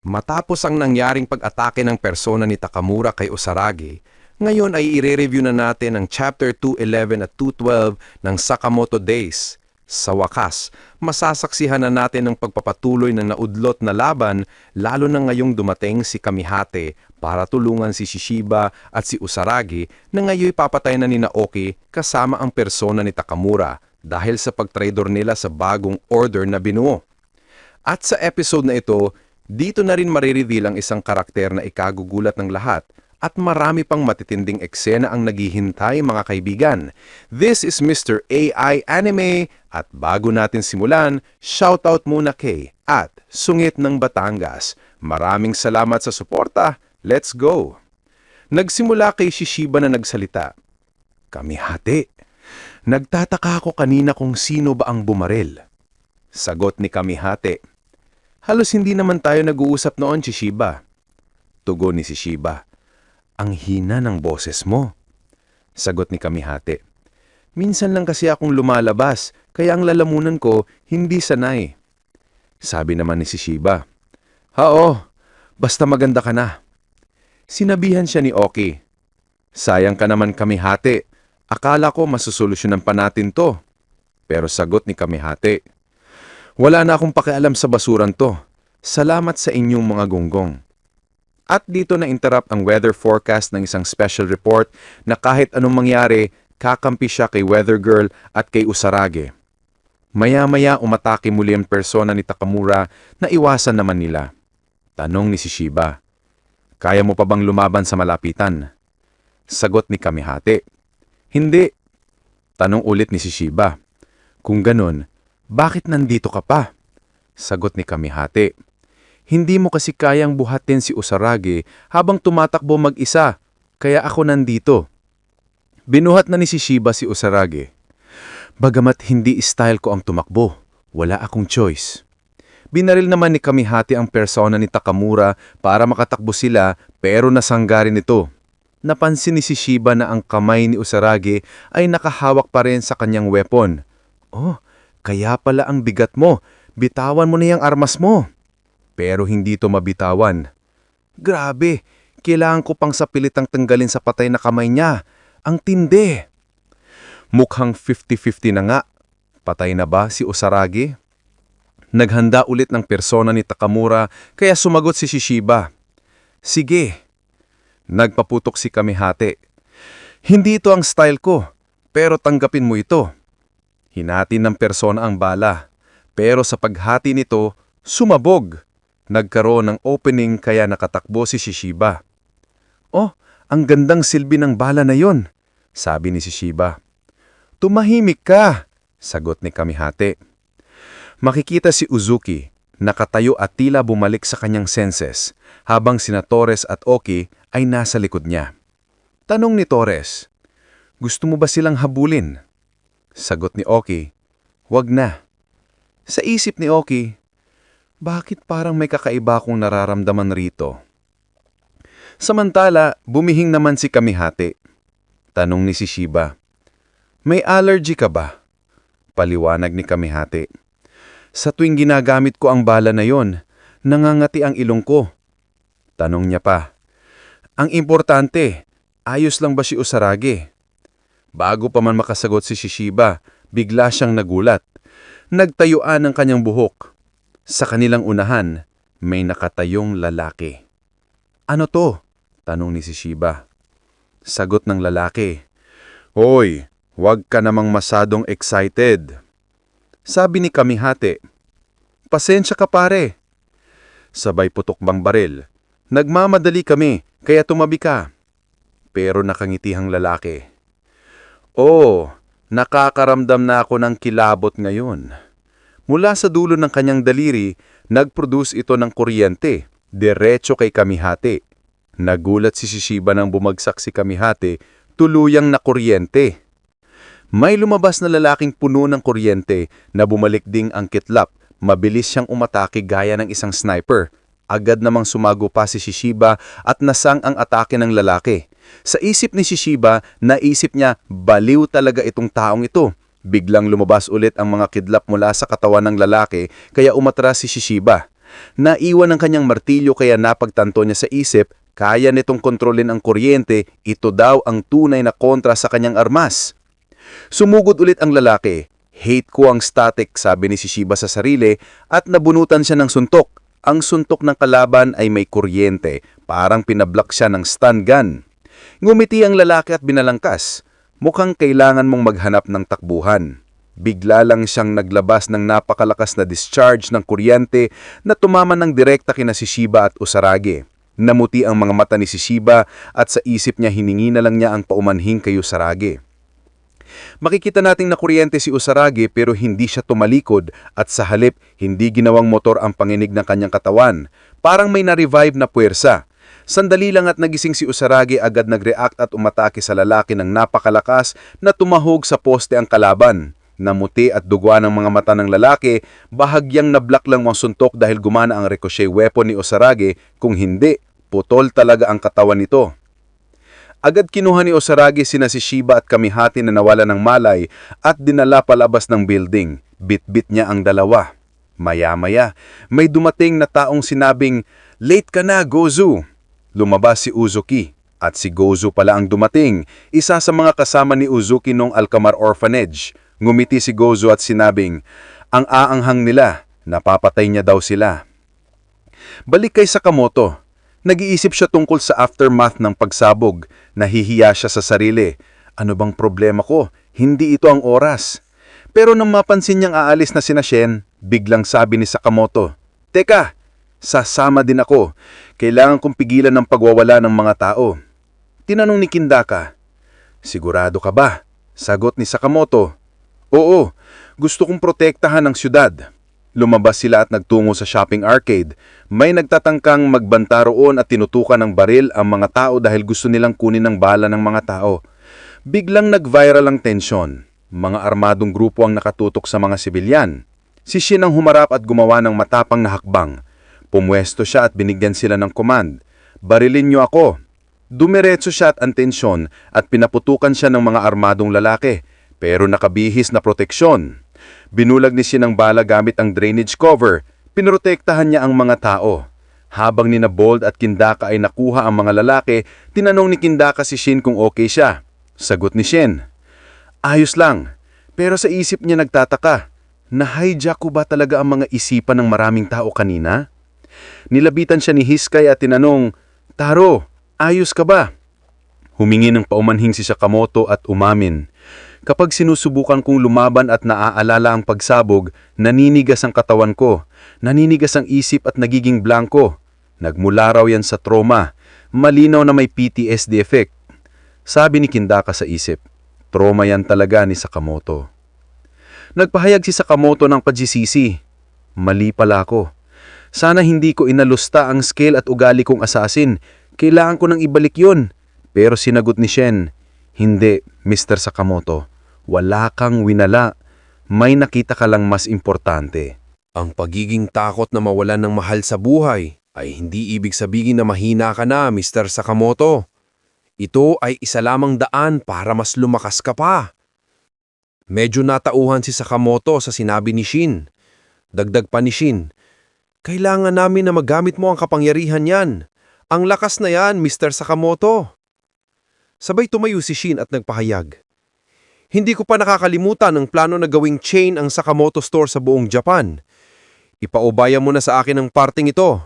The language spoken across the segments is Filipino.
Matapos ang nangyaring pag-atake ng persona ni Takamura kay Usaragi, ngayon ay ire-review na natin ang Chapter 211 at 212 ng Sakamoto Days. Sa wakas, masasaksihan na natin ang pagpapatuloy ng naudlot na laban lalo na ngayong dumating si Kamihate para tulungan si Shishiba at si Usaragi na ngayon papatay na ni Naoki kasama ang persona ni Takamura dahil sa pagtraidor nila sa bagong order na binuo. At sa episode na ito, dito na rin marireveal ang isang karakter na ikagugulat ng lahat at marami pang matitinding eksena ang naghihintay mga kaibigan. This is Mr. AI Anime at bago natin simulan, shoutout muna kay at Sungit ng Batangas. Maraming salamat sa suporta. Let's go! Nagsimula kay Shishiba na nagsalita. Kamihate, nagtataka ako kanina kung sino ba ang bumaril. Sagot ni Kamihate. Halos hindi naman tayo nag-uusap noon, Shishiba. Tugon ni Shishiba. Ang hina ng boses mo. Sagot ni Kamihate. Minsan lang kasi akong lumalabas, kaya ang lalamunan ko hindi sanay. Sabi naman ni Shishiba. Oo, basta maganda ka na. Sinabihan siya ni Oki. Sayang ka naman Kamihate. Akala ko masusolusyonan pa natin to. Pero sagot ni Kamihate. Wala na akong pakialam sa basuran to. Salamat sa inyong mga gonggong. At dito na interrupt ang weather forecast ng isang special report na kahit anong mangyari, kakampi siya kay Weather Girl at kay Usaragi. Maya-maya umatake muli ang persona ni Takamura na iwasan naman nila. Tanong ni Shishiba, kaya mo pa bang lumaban sa malapitan? Sagot ni Kamihate, hindi. Tanong ulit ni Shishiba, kung ganun, bakit nandito ka pa? Sagot ni Kamihate. Hindi mo kasi kayang buhatin si Usaragi habang tumatakbo mag-isa, kaya ako nandito. Binuhat na ni Shishiba si Usaragi. Bagamat hindi style ko ang tumakbo, wala akong choice. Binaril naman ni Kamihate ang persona ni Takamura para makatakbo sila pero nasanggarin ito. Napansin ni Shishiba na ang kamay ni Usaragi ay nakahawak pa rin sa kanyang weapon. Oh, kaya pala ang bigat mo. Bitawan mo na yung armas mo. Pero hindi ito mabitawan. Grabe, kailangan ko pang sapilitang tanggalin sa patay na kamay niya. Ang tindi. Mukhang 50-50 na nga. Patay na ba si Usaragi? Naghanda ulit ng persona ni Takamura kaya sumagot si Shishiba. Sige. Nagpaputok si Kamihate. Hindi ito ang style ko, pero tanggapin mo ito. Hinati ng persona ang bala, pero sa paghati nito, sumabog. Nagkaroon ng opening kaya nakatakbo si Shishiba. Oh, ang gandang silbi ng bala na yon, sabi ni Shishiba. Tumahimik ka, sagot ni Kamihate. Makikita si Uzuki, nakatayo at tila bumalik sa kanyang senses, habang sina Torres at Oki ay nasa likod niya. Tanong ni Torres, gusto mo ba silang habulin? Sagot ni Oki, wag na. Sa isip ni Oki, bakit parang may kakaiba akong nararamdaman rito? Samantala, bumihing naman si Kamihate. Tanong ni Shishiba, may allergy ka ba? Paliwanag ni Kamihate. Sa tuwing ginagamit ko ang bala na yon, nangangati ang ilong ko. Tanong niya pa, ang importante, ayos lang ba si Usaragi? Bago pa man makasagot si Shishiba, bigla siyang nagulat. Nagtayuan ang kanyang buhok. Sa kanilang unahan, may nakatayong lalaki. Ano to? Tanong ni Shishiba. Sagot ng lalaki. Hoy, huwag ka namang masadong excited. Sabi ni Kamihate. Pasensya ka pare. Sabay putok bang baril. Nagmamadali kami, kaya tumabi ka. Pero nakangitihang lalaki. Oh, nakakaramdam na ako ng kilabot ngayon. Mula sa dulo ng kanyang daliri, nag-produce ito ng kuryente, diretso kay Kamihate. Nagulat si Shishiba nang bumagsak si Kamihate, tuluyang na kuryente. May lumabas na lalaking puno ng kuryente na bumalik ding ang kitlap. Mabilis siyang umatake gaya ng isang sniper. Agad namang sumago pa si Shishiba at nasang ang atake ng lalaki. Sa isip ni Shishiba, naisip niya baliw talaga itong taong ito. Biglang lumabas ulit ang mga kidlap mula sa katawan ng lalaki kaya umatras si Shishiba. Naiwan ang kanyang martilyo kaya napagtanto niya sa isip, kaya nitong kontrolin ang kuryente, ito daw ang tunay na kontra sa kanyang armas. Sumugod ulit ang lalaki. Hate ko ang static, sabi ni Shiba sa sarili at nabunutan siya ng suntok. Ang suntok ng kalaban ay may kuryente, parang pinablock siya ng stun gun. Ngumiti ang lalaki at binalangkas. Mukhang kailangan mong maghanap ng takbuhan. Bigla lang siyang naglabas ng napakalakas na discharge ng kuryente na tumama ng direkta kina Shiba at Usarage. Namuti ang mga mata ni Shiba at sa isip niya hiningi na lang niya ang paumanhin kay Usarage. Makikita nating nakuryente si Usarage pero hindi siya tumalikod at sa halip hindi ginawang motor ang panginig ng kanyang katawan. Parang may na-revive na puwersa. Sandali lang at nagising si Usarage, agad nag-react at umatake sa lalaki ng napakalakas na tumahog sa poste ang kalaban. Namuti at dugwa ng mga mata ng lalaki, bahagyang nablock lang ang suntok dahil gumana ang ricochet weapon ni Usarage, kung hindi, putol talaga ang katawan nito. Agad kinuha ni Usarage sina Shiba at Kamihati na nawala ng malay at dinala palabas ng building. Bit-bit niya ang dalawa. Maya-maya, may dumating na taong sinabing, "Late ka na, Gozu!" Lumabas si Uzuki. At si Gozu pala ang dumating, isa sa mga kasama ni Uzuki nung Alcamar Orphanage. Ngumiti si Gozu at sinabing, ang aanghang nila, napapatay niya daw sila. Balik kay Sakamoto. Nag-iisip siya tungkol sa aftermath ng pagsabog. Nahihiya siya sa sarili. Ano bang problema ko? Hindi ito ang oras. Pero nang mapansin niyang aalis na sina Shen, biglang sabi ni Sakamoto, "Teka, sasama din ako. Kailangan kong pigilan ng pagwawala ng mga tao." Tinanong ni Kindaka, "Sigurado ka ba?" Sagot ni Sakamoto, "Oo, gusto kong protektahan ang syudad." Lumabas sila at nagtungo sa shopping arcade. May nagtatangkang magbanta roon at tinutukan ng baril ang mga tao dahil gusto nilang kunin ang bala ng mga tao. Biglang nag-viral ang tensyon. Mga armadong grupo ang nakatutok sa mga sibilyan. Si Shin ang humarap at gumawa ng matapang na hakbang. Pumwesto siya at binigyan sila ng command. "Barilin niyo ako." Dumiretso siya at ang tensyon at pinaputukan siya ng mga armadong lalaki, pero nakabihis na proteksyon. Binulag ni Shin ang bala gamit ang drainage cover. Pinrotektahan niya ang mga tao. Habang nina Bold at Kindaka ay nakuha ang mga lalaki, tinanong ni Kindaka si Shin kung okay siya. Sagot ni Shin, "Ayos lang." Pero sa isip niya nagtataka, na-hijack ko ba talaga ang mga isipan ng maraming tao kanina? Nilabitan siya ni Hiskay at tinanong, "Taro, ayos ka ba?" Humingi ng paumanhing si Sakamoto at umamin. "Kapag sinusubukan kong lumaban at naaalala ang pagsabog, naninigas ang katawan ko, naninigas ang isip at nagiging blanko. Nagmula raw yan sa trauma. Malinaw na may PTSD effect." Sabi ni Kindaka sa isip, trauma yan talaga ni Sakamoto. Nagpahayag si Sakamoto ng pagsisisi. "Mali pala ako. Sana hindi ko inalusta ang skill at ugali kong assassin. Kailangan ko nang ibalik yun." Pero sinagot ni Shen, "Hindi, Mr. Sakamoto. Wala kang winala. May nakita ka lang mas importante." Ang pagiging takot na mawalan ng mahal sa buhay ay hindi ibig sabihin na mahina ka na, Mr. Sakamoto. Ito ay isa lamang daan para mas lumakas ka pa. Medyo natauhan si Sakamoto sa sinabi ni Shin. Dagdag pa ni Shin, "Kailangan namin na magamit mo ang kapangyarihan yan. Ang lakas na yan, Mr. Sakamoto." Sabay tumayo si Shin at nagpahayag, "Hindi ko pa nakakalimutan ang plano na gawing chain ang Sakamoto Store sa buong Japan. Ipaubaya mo na sa akin ang parting ito.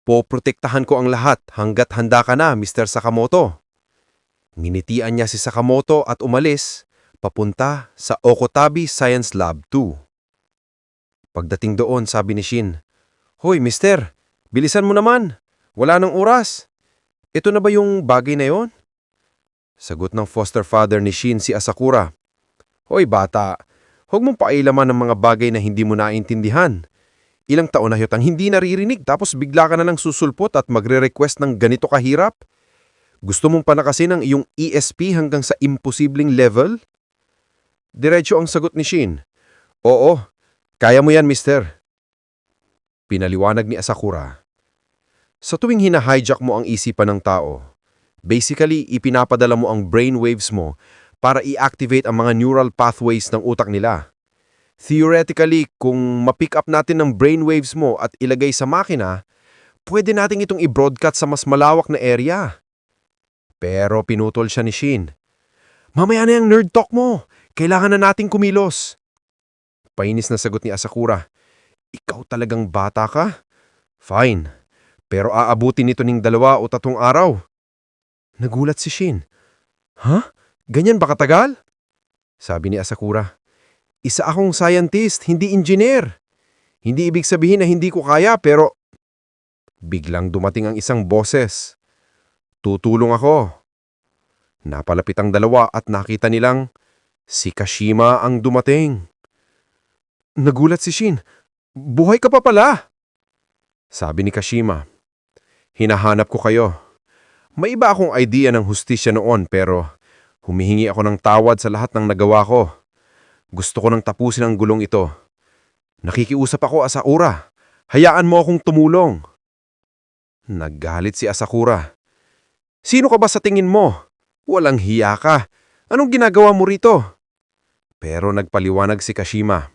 Poprotektahan ko ang lahat hanggat handa ka na, Mr. Sakamoto." Nginitian niya si Sakamoto at umalis, papunta sa Okotabi Science Lab 2. Pagdating doon, sabi ni Shin, "Hoy, mister, bilisan mo naman. Wala nang oras. Ito na ba yung bagay na yon?" Sagot ng foster father ni Shin si Asakura, "Hoy bata, huwag mong pailaman ng mga bagay na hindi mo naintindihan. Ilang taon na yutang hindi naririnig tapos bigla ka na lang susulpot at magre-request ng ganito kahirap? Gusto mong panakasin ang iyong ESP hanggang sa imposibleng level?" Diretso ang sagot ni Shin, "Oo, kaya mo yan, mister." Pinaliwanag ni Asakura, "Sa tuwing hina-hijack mo ang isipan ng tao, basically ipinapadala mo ang brainwaves mo para i-activate ang mga neural pathways ng utak nila. Theoretically, kung ma-pick up natin ng brainwaves mo at ilagay sa makina, pwede nating itong i-broadcast sa mas malawak na area. Pero pinutol siya ni Shin. Mamaya na yung nerd talk mo. Kailangan na nating kumilos. Painis na sagot ni Asakura. Ikaw talagang bata ka? Fine. Pero aabutin nito ng 2 o 3 araw. Nagulat si Shin. Ha? Ganyan ba katagal? Sabi ni Asakura. Isa akong scientist, hindi engineer. Hindi ibig sabihin na hindi ko kaya pero... Biglang dumating ang isang boses. Tutulong ako. Napalapit ang 2 at nakita nilang si Kashima ang dumating. Nagulat si Shin. Buhay ka pa pala. Sabi ni Kashima. Hinahanap ko kayo. May iba akong idea ng hustisya noon pero humihingi ako ng tawad sa lahat ng nagawa ko. Gusto ko nang tapusin ang gulong ito. Nakikiusap ako, Asakura. Hayaan mo akong tumulong. Naggalit si Asakura. Sino ka ba sa tingin mo? Walang hiya ka. Anong ginagawa mo rito? Pero nagpaliwanag si Kashima.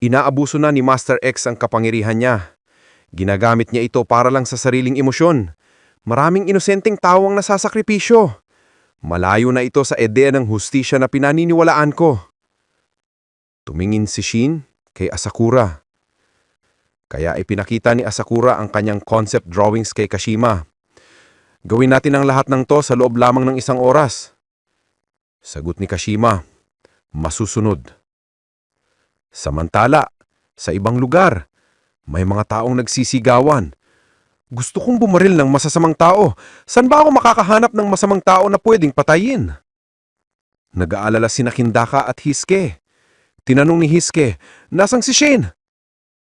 Inaabuso na ni Master X ang kapangyarihan niya. Ginagamit niya ito para lang sa sariling emosyon. Maraming inosenteng tao ang nasasakripisyo. Malayo na ito sa ideya ng hustisya na pinaniniwalaan ko. Tumingin si Shin kay Asakura. Kaya ipinakita ni Asakura ang kanyang concept drawings kay Kashima. Gawin natin ang lahat ng to sa loob lamang ng 1 oras. Sagot ni Kashima, masusunod. Samantala, sa ibang lugar, may mga taong nagsisigawan. Gusto kong bumaril ng masasamang tao. Saan ba ako makakahanap ng masamang tao na pwedeng patayin? Nag-aalala sina Hindaka at Hiske. Tinanong ni Hiske, nasang si Shin?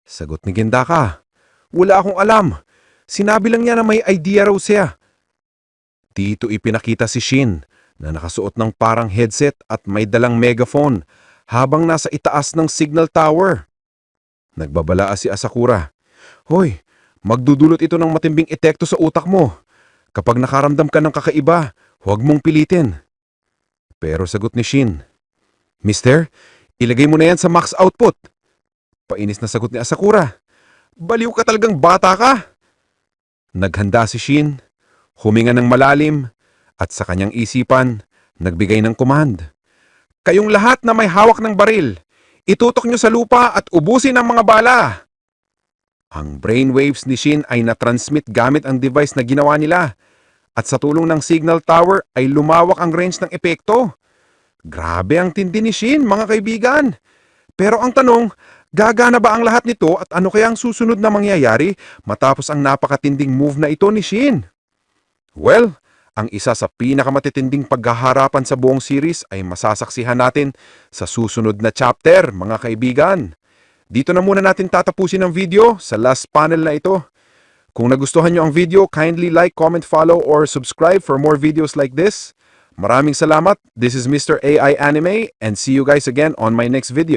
Sagot ni Hindaka, wala akong alam. Sinabi lang niya na may idea raw siya. Dito ipinakita si Shin na nakasuot ng parang headset at may dalang megaphone habang nasa itaas ng signal tower. Nagbabala si Asakura. Hoy, magdudulot ito ng matimbing epekto sa utak mo. Kapag nakaramdam ka ng kakaiba, huwag mong pilitin. Pero sagot ni Shin, Mister, ilagay mo na yan sa max output. Painis na sagot ni Asakura. Baliw ka talagang bata ka. Naghanda si Shin, huminga ng malalim, at sa kanyang isipan, nagbigay ng command. Kayong lahat na may hawak ng baril, itutok nyo sa lupa at ubusin ang mga bala. Ang brainwaves ni Shin ay na-transmit gamit ang device na ginawa nila at sa tulong ng signal tower ay lumawak ang range ng epekto. Grabe ang tindi ni Shin, mga kaibigan. Pero ang tanong, gagana ba ang lahat nito at ano kaya ang susunod na mangyayari matapos ang napakatinding move na ito ni Shin? Well, ang isa sa pinakamatitinding paghaharapan sa buong series ay masasaksihan natin sa susunod na chapter, mga kaibigan. Dito na muna natin tatapusin ang video sa last panel na ito. Kung nagustuhan nyo ang video, kindly like, comment, follow, or subscribe for more videos like this. Maraming salamat. This is Mr. AI Anime and see you guys again on my next video.